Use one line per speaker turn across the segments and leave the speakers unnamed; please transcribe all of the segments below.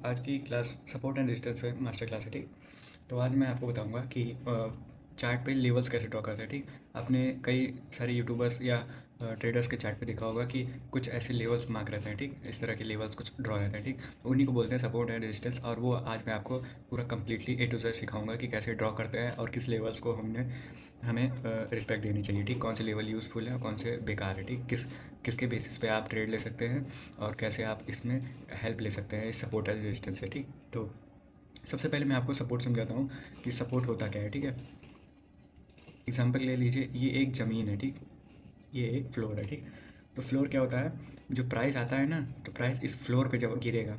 आज की class support and resistance पे मास्टर क्लास है। ठीक, तो आज मैं आपको बताऊंगा कि चार्ट पे लेवल्स कैसे ड्रॉ करते हैं। ठीक, आपने कई सारे यूट्यूबर्स या ट्रेडर्स के चार्ट पे देखा होगा कि कुछ ऐसे लेवल्स मार्क रहते हैं। ठीक, इस तरह के लेवल्स कुछ ड्रॉ रहते हैं। ठीक, तो उन्हीं को बोलते हैं सपोर्ट एंड रेजिस्टेंस, और वो आज मैं आपको पूरा कंप्लीटली A to Z सिखाऊंगा कि कैसे ड्रॉ करते हैं और किस लेवल्स को हमें रिस्पेक्ट देनी चाहिए। ठीक, कौन से लेवल यूज़फुल है और कौन से बेकार है। ठीक, किसके बेसिस पे आप ट्रेड ले सकते हैं और कैसे आप इसमें हेल्प ले सकते हैं इस सपोर्ट एंड रेजिस्टेंस से। ठीक, तो सबसे पहले मैं आपको सपोर्ट समझाता हूँ कि सपोर्ट होता क्या है। ठीक है, एग्जांपल ले लीजिए, ये एक ज़मीन है। ठीक, ये एक फ्लोर है। ठीक, तो फ्लोर क्या होता है, जो प्राइस आता है ना, तो प्राइस इस फ्लोर पे जब गिरेगा,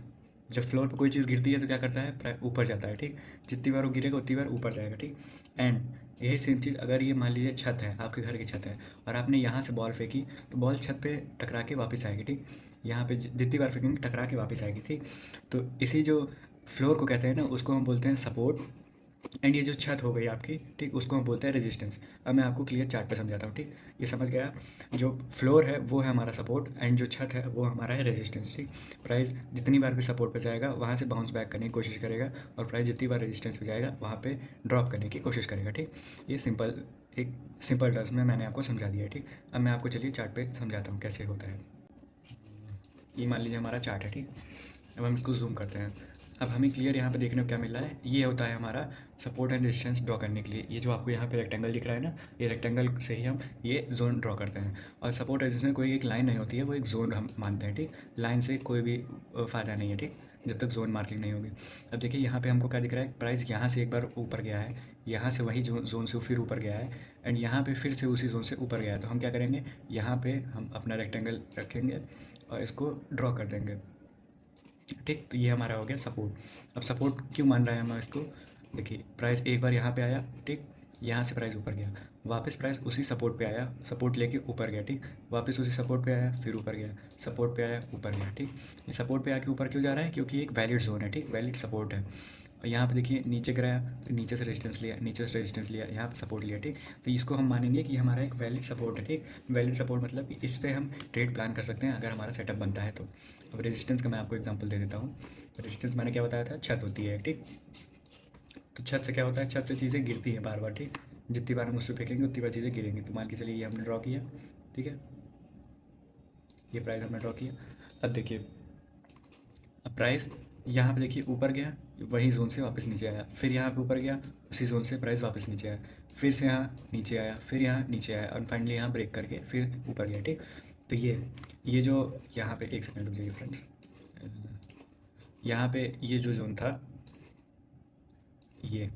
जब फ्लोर पे कोई चीज़ गिरती है तो क्या करता है, प्राइस ऊपर जाता है। ठीक, जितनी बार वो गिरेगा उतनी बार ऊपर जाएगा। ठीक, एंड यही सेम चीज़ अगर ये मान लीजिए छत है, आपके घर की छत है और आपने यहाँ से बॉल फेंकी तो बॉल छत पे टकरा के वापस आएगी। ठीक, यहाँ पे जितनी बार फेंकेंगे टकरा के वापस आएगी। ठीक, तो इसी जो फ्लोर को कहते हैं ना, उसको हम बोलते हैं सपोर्ट। एंड ये जो छत हो गई आपकी, ठीक, उसको हम बोलते हैं रेजिस्टेंस। अब मैं आपको क्लियर चार्ट पे समझाता हूँ। ठीक, ये समझ गया, जो फ्लोर है वो है हमारा सपोर्ट एंड जो छत है वो हमारा है रेजिस्टेंस। ठीक, प्राइस जितनी बार भी सपोर्ट पे जाएगा वहाँ से बाउंस बैक करने की कोशिश करेगा और प्राइस जितनी बार रेजिस्टेंस पे जाएगा वहाँ पे ड्रॉप करने की कोशिश करेगा। ठीक, ये एक सिंपल टर्म्स में मैंने आपको समझा दिया है। ठीक, अब मैं आपको चलिए चार्ट पे समझाता हूँ कैसे होता है। ये मान लीजिए हमारा चार्ट है। ठीक, अब हम इसको जूम करते हैं। अब हमें क्लियर यहाँ पे देखने को क्या मिल रहा है, ये होता है हमारा सपोर्ट एंड रेजिस्टेंस ड्रॉ करने के लिए। ये जो आपको यहाँ पे रेक्टेंगल दिख रहा है ना, ये रेक्टेंगल से ही हम ये जोन ड्रॉ करते हैं। और सपोर्ट रेजिस्टेंस कोई एक लाइन नहीं होती है, वो एक जोन हम मानते हैं। ठीक, लाइन से कोई भी फ़ायदा नहीं है। ठीक, जब तक जोन मार्किंग नहीं होगी। अब देखिए यहाँ पे हमको क्या दिख रहा है, प्राइस यहाँ से एक बार ऊपर गया है, यहाँ से वही जोन से फिर ऊपर गया है एंड यहाँ पे फिर से उसी जोन से ऊपर गया है। तो हम क्या करेंगे, यहाँ पे हम अपना रेक्टेंगल रखेंगे और इसको ड्रॉ कर देंगे। ठीक, तो ये हमारा हो गया सपोर्ट। अब सपोर्ट क्यों मान रहे हैं हम इसको, देखिए प्राइस एक बार यहाँ पे आया, ठीक, यहाँ से प्राइस ऊपर गया, वापस प्राइस उसी सपोर्ट पे आया, सपोर्ट लेके ऊपर गया। ठीक, वापस उसी सपोर्ट पे आया, फिर ऊपर गया, सपोर्ट पे आया, ऊपर गया। ठीक, ये सपोर्ट पे आके ऊपर क्यों जा रहा है, क्योंकि एक वैलिड जोन है। ठीक, वैलिड सपोर्ट है। और यहाँ पे देखिए नीचे गिराया तो नीचे से रेजिस्टेंस लिया, नीचे से रेजिस्टेंस लिया, यहाँ पे सपोर्ट लिया। ठीक, तो इसको हम मानेंगे कि हमारा एक वैलिड सपोर्ट है। ठीक, वैलिड सपोर्ट मतलब कि इस पे हम ट्रेड प्लान कर सकते हैं अगर हमारा सेटअप बनता है तो। अब रेजिस्टेंस का मैं आपको एग्जांपल दे देता हूँ। रेजिस्टेंस मैंने क्या बताया था, छत होती है। ठीक, तो छत से क्या होता है, छत से चीज़ें गिरती हैं बार बार। ठीक, जितनी बार हम उस पर फेंकेंगे उतनी बार चीज़ें गिरेंगी। तो मान के चलिए ये हमने ड्रॉ किया, ठीक है, ये प्राइस हमने ड्रॉ किया। अब देखिए, अब प्राइस यहाँ पे देखिए ऊपर गया, वही जोन से वापस नीचे आया, फिर यहाँ पे ऊपर गया, उसी जोन से प्राइस वापस नीचे आया, फिर से यहाँ नीचे आया, फिर यहाँ नीचे आया और फाइनली यहाँ ब्रेक करके फिर ऊपर गया। ठीक, तो ये जो यहाँ पे, एक सेकंड रुक जाइए फ्रेंड्स, यहाँ पे ये जो जोन था ये,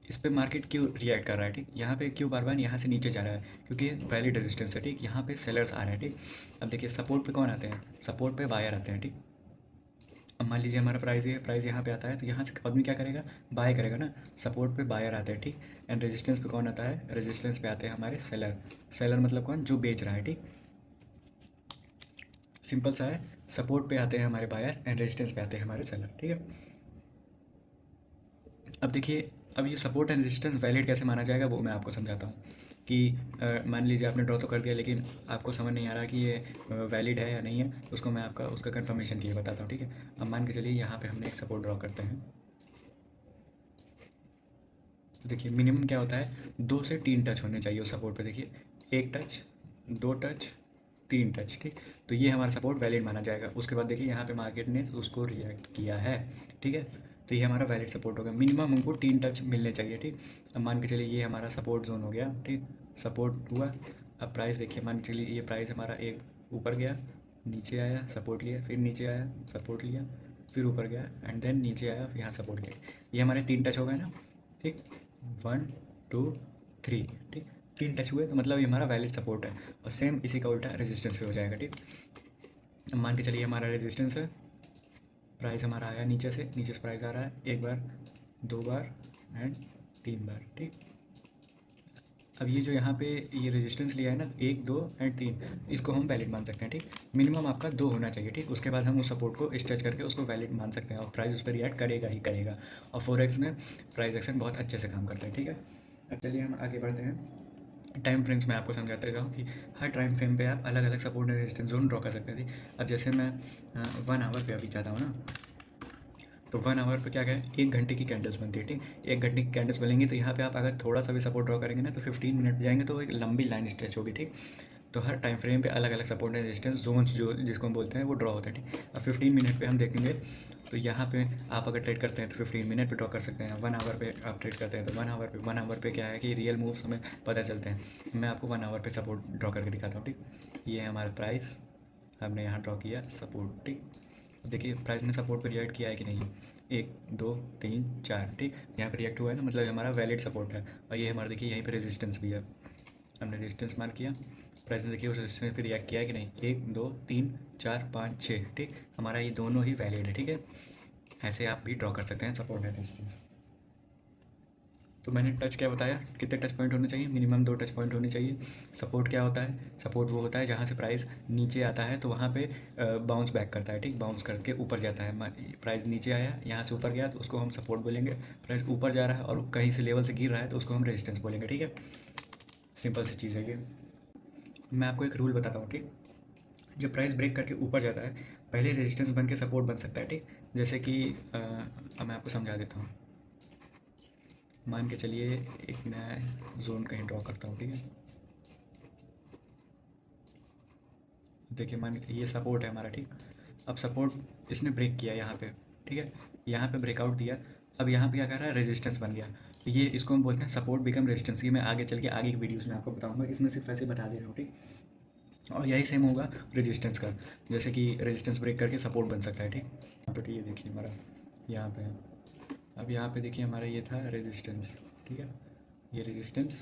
इस पे मार्केट क्यों रिएक्ट कर रहा है। ठीक, यहाँ पे क्यों बार बार यहाँ से नीचे जा रहा है, क्योंकि वैलिड रेजिस्टेंस है। ठीक, यहाँ पे सेलर्स आ रहे हैं। ठीक, अब देखिए सपोर्ट पे कौन आते हैं, सपोर्ट पे बायर आते हैं। ठीक, अब मान लीजिए हमारा प्राइस यहाँ पे आता है तो यहाँ से आदमी क्या करेगा, बाय करेगा ना, सपोर्ट पे बायर आते हैं। ठीक, एंड रेजिस्टेंस पे कौन आता है, रेजिस्टेंस पे आते हैं हमारे सेलर। सेलर मतलब कौन, जो बेच रहा है। ठीक, सिंपल सा है, सपोर्ट पे आते हैं हमारे बायर एंड रेजिस्टेंस पे आते हैं हमारे सेलर। ठीक है, अब देखिए, अब ये सपोर्ट एंड रेजिस्टेंस वैलिड कैसे माना जाएगा वो मैं आपको समझाता हूँ। कि मान लीजिए आपने ड्रॉ तो कर दिया लेकिन आपको समझ नहीं आ रहा कि ये वैलिड है या नहीं है, तो उसको मैं आपका उसका कंफर्मेशन के लिए बताता हूँ। ठीक है, अब मान के चलिए यहाँ पे हमने एक सपोर्ट ड्रॉ करते हैं। तो देखिए मिनिमम क्या होता है, 2 से 3 टच होने चाहिए उस सपोर्ट पे। देखिए 1 टच, 2 टच, 3 टच। ठीक, तो ये हमारा सपोर्ट वैलिड माना जाएगा। उसके बाद देखिए यहाँ पे मार्केट ने उसको रिएक्ट किया है। ठीक है, तो ये हमारा वैलिड सपोर्ट हो गया। मिनिमम हमको 3 टच मिलने चाहिए। ठीक, अब मान के चलिए ये हमारा सपोर्ट जोन हो गया। ठीक, सपोर्ट हुआ। अब प्राइस देखिए, मान के चलिए ये प्राइस हमारा एक ऊपर गया, नीचे आया, सपोर्ट लिया, फिर नीचे आया, सपोर्ट लिया, फिर ऊपर गया एंड देन नीचे आया, फिर यहाँ सपोर्ट लिया। ये हमारे 3 टच हो गए ना। ठीक, 1 2 3। ठीक, 3 टच हुए तो मतलब ये हमारा वैलिड सपोर्ट है। और सेम इसी का उल्टा रेजिस्टेंस पे हो जाएगा। ठीक, अब मान के चलिए हमारा रेजिस्टेंस है, प्राइस हमारा आया नीचे से प्राइस आ रहा है 1 बार, 2 बार एंड 3 बार। ठीक, अब ये जो यहाँ पे ये रेजिस्टेंस लिया है ना, 1 2 एंड 3, इसको हम वैलिड मान सकते हैं। ठीक, मिनिमम आपका 2 होना चाहिए। ठीक, उसके बाद हम उस सपोर्ट को स्ट्रेच करके उसको वैलिड मान सकते हैं और प्राइस उस पर रिएक्ट करेगा ही करेगा। और फॉरेक्स में प्राइस एक्शन बहुत अच्छे से काम करता है। ठीक है, अब चलिए हम आगे बढ़ते हैं। टाइम फ्रेम्स में आपको समझाते रहता हूँ कि हर टाइम फ्रेम पे आप अलग अलग support and resistance zone draw कर सकते थे। अब जैसे मैं 1 आवर पे अभी चाहता हूँ ना, तो 1 आवर पे क्या क्या है, 1 घंटे की कैंडल्स बनती है, ठीक। 1 घंटे की कैंडल्स बनेंगी तो यहाँ पे आप अगर थोड़ा सा भी सपोर्ट ड्रॉ करेंगे ना तो 15 मिनट जाएंगे तो एक लंबी लाइन स्ट्रेच होगी, ठीक। तो हर टाइम फ्रेम पे अलग अलग सपोर्ट एंड रेजिस्टेंस जोन्स जो जिसको हम बोलते हैं वो ड्रॉ होता है, ठीक। अब 15 मिनट पे हम देखेंगे तो यहाँ पे आप अगर ट्रेड करते हैं तो 15 मिनट पे ड्रॉ कर सकते हैं। 1 आवर पे आप ट्रेड करते हैं तो 1 आवर पे क्या है कि रियल मूव्स हमें पता चलते हैं। मैं आपको 1 आवर पे सपोर्ट ड्रॉ करके दिखाता हूँ, ठीक। ये है हमारा प्राइस, हमने यहाँ ड्रॉ किया सपोर्ट, ठीक। देखिए प्राइस ने सपोर्ट पे रिएक्ट किया है कि नहीं, 1 2 3 4, ठीक। यहाँ पे रिएक्ट हुआ है ना, मतलब हमारा वैलिड सपोर्ट है। और ये हमारा देखिए यहीं पे रेजिस्टेंस भी है, हमने रेजिस्टेंस मार्क किया। प्राइस ने देखिए उस रेजिस्टेंस पे रिएक्ट किया है कि नहीं, 1 2 3 4 5 6, ठीक। हमारा ये दोनों ही वैलिड है, ठीक है। ऐसे आप भी ड्रॉ कर सकते हैं सपोर्ट एंड रेजिस्टेंस। तो मैंने टच क्या बताया, कितने टच पॉइंट होने चाहिए, मिनिमम 2 टच पॉइंट होने चाहिए। सपोर्ट क्या होता है, सपोर्ट वो होता है जहाँ से प्राइस नीचे आता है तो वहाँ पे बाउंस बैक करता है, ठीक। बाउंस करके ऊपर जाता है, प्राइस नीचे आया यहाँ से ऊपर गया तो उसको हम सपोर्ट बोलेंगे। प्राइस ऊपर जा रहा है और कहीं से लेवल से गिर रहा है तो उसको हम रेजिस्टेंस बोलेंगे, ठीक है। सिंपल सी चीज़ है ये। मैं आपको एक रूल बताता हूँ, ठीक। जब प्राइस ब्रेक करके ऊपर जाता है पहले रेजिस्टेंस बन के सपोर्ट बन सकता है, ठीक। जैसे कि अब मैं आपको समझा देता हूँ। मान के चलिए एक नया जोन कहीं ड्रॉ करता हूँ, ठीक है। देखिए मान ये सपोर्ट है हमारा, ठीक। अब सपोर्ट इसने ब्रेक किया यहाँ पे, ठीक है। यहाँ पे ब्रेकआउट दिया, अब यहाँ पे क्या कर रहा है, रेजिस्टेंस बन गया। ये इसको हम बोलते हैं सपोर्ट बिकम रेजिस्टेंस। ये मैं आगे चल के आगे की वीडियोस में आपको बताऊंगा, इसमें सिर्फ ऐसे बता दे रहा हूँ, ठीक। और यही सेम होगा रेजिस्टेंस का, जैसे कि रेजिस्टेंस ब्रेक करके सपोर्ट बन सकता है, ठीक। तो ये देखिए हमारा यहाँ पे, अब यहाँ पे देखिए हमारा ये था रेजिस्टेंस, ठीक है। ये रेजिस्टेंस,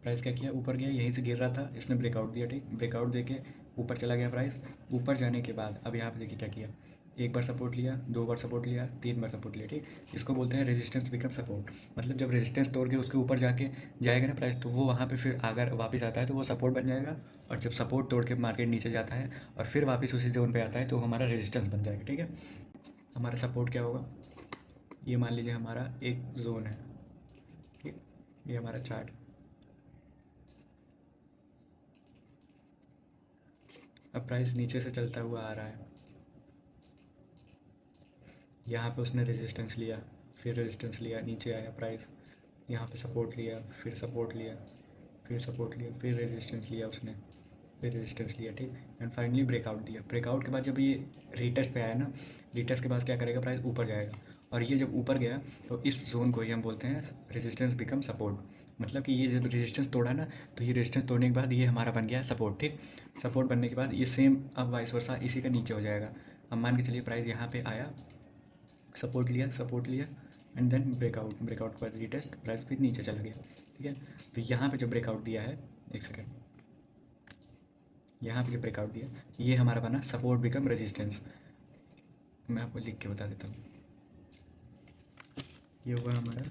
प्राइस क्या किया, ऊपर गया, यहीं से गिर रहा था, इसने ब्रेकआउट दिया, ठीक। ब्रेकआउट देके ऊपर चला गया प्राइस। ऊपर जाने के बाद अब यहाँ पे देखिए क्या किया, 1 बार सपोर्ट लिया, 2 बार सपोर्ट लिया, 3 बार सपोर्ट लिया, ठीक। इसको बोलते हैं रेजिस्टेंस बिकम सपोर्ट। मतलब जब रेजिस्टेंस तोड़ के उसके ऊपर जाके जाएगा ना प्राइस तो वो वहाँ पे फिर अगर वापस आता है तो वो सपोर्ट बन जाएगा। और जब सपोर्ट तोड़ के मार्केट नीचे जाता है और फिर वापस उसी जोन पे आता है तो हमारा रेजिस्टेंस बन जाएगा, ठीक है। हमारा सपोर्ट क्या होगा, ये मान लीजिए हमारा एक जोन है, ठीक। ये हमारा चार्ट, अब प्राइस नीचे से चलता हुआ आ रहा है, यहाँ पे उसने रेजिस्टेंस लिया, फिर रेजिस्टेंस लिया, नीचे आया प्राइस, यहाँ पे सपोर्ट लिया, फिर सपोर्ट लिया, फिर सपोर्ट लिया, फिर रेजिस्टेंस लिया उसने, फिर रेजिस्टेंस लिया, ठीक। एंड फाइनली ब्रेकआउट दिया। ब्रेकआउट के बाद जब ये रीटेस्ट पे आया ना, रीटेस्ट के बाद क्या करेगा, प्राइस ऊपर जाएगा। और ये जब ऊपर गया तो इस जोन को ही हम बोलते हैं रेजिस्टेंस बिकम सपोर्ट। मतलब कि ये जब रेजिस्टेंस तोड़ा ना तो ये रेजिस्टेंस तोड़ने के बाद ये हमारा बन गया सपोर्ट, ठीक। सपोर्ट बनने के बाद ये सेम अब वाइस वर्सा इसी का नीचे हो जाएगा। अब मान के चलिए प्राइस यहाँ पे आया, सपोर्ट लिया एंड देन ब्रेकआउट, ब्रेकआउट के बाद रीटेस्ट, प्राइस फिर नीचे चला गया, ठीक है। तो यहाँ पे जो ब्रेकआउट दिया है, एक सेकेंड, यहाँ पे जो ब्रेकआउट दिया ये हमारा बना सपोर्ट बिकम रेजिस्टेंस। मैं आपको लिख के बता देता हूँ, ये हुआ हमारा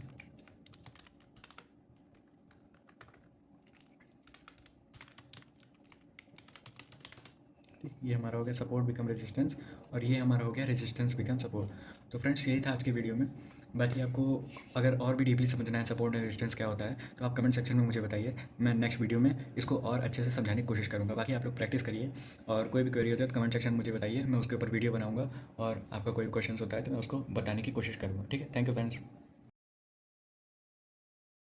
ये हमारा हो गया सपोर्ट बिकम रेजिस्टेंस और ये हमारा हो गया रेजिस्टेंस बिकम सपोर्ट। तो फ्रेंड्स यही था आज की वीडियो में। बाकी आपको अगर और भी डीपली समझना है सपोर्ट एंड रेजिस्टेंस क्या होता है तो आप कमेंट सेक्शन में मुझे बताइए, मैं नेक्स्ट वीडियो में इसको और अच्छे से समझाने की कोशिश करूँगा। बाकी आप लोग प्रैक्टिस करिए और कोई भी क्वेरी होता है तो कमेंट सेक्शन में मुझे बताइए, मैं उसके ऊपर वीडियो बनाऊँगा और आपका कोई भी क्वेश्चन होता है तो मैं उसको बताने की कोशिश करूँगा, ठीक है। Thank you friends.